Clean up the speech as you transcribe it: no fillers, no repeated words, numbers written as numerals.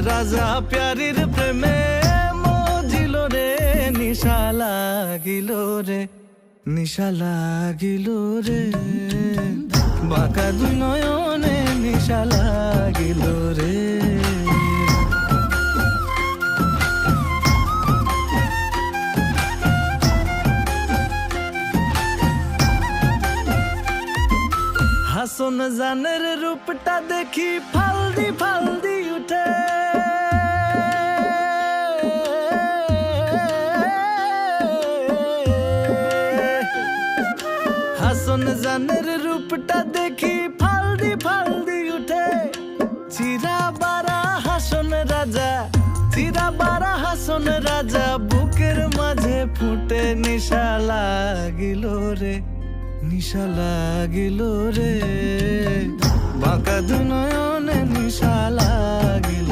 রাজা প্যারির প্রেমে মজিল রে, নিশা লাগিল রে, নিশা লাগিল রে, বাঁকা দুই নয়নে নিশা লাগিল রে। হাসন জানের রূপটা দেখি ফালদি ফালদি উঠে, হাসন জানের রূপটা দেখি ফালদি ফালদি উঠে। চিরা বারা হাসন রাজা, চিরা বারা হাসন রাজা, বুকের মাঝে ফুটে নিশা লাগিল রে, নিশা লাগিল রে, বাঁকা দুই নয়নে নিশা লাগিল।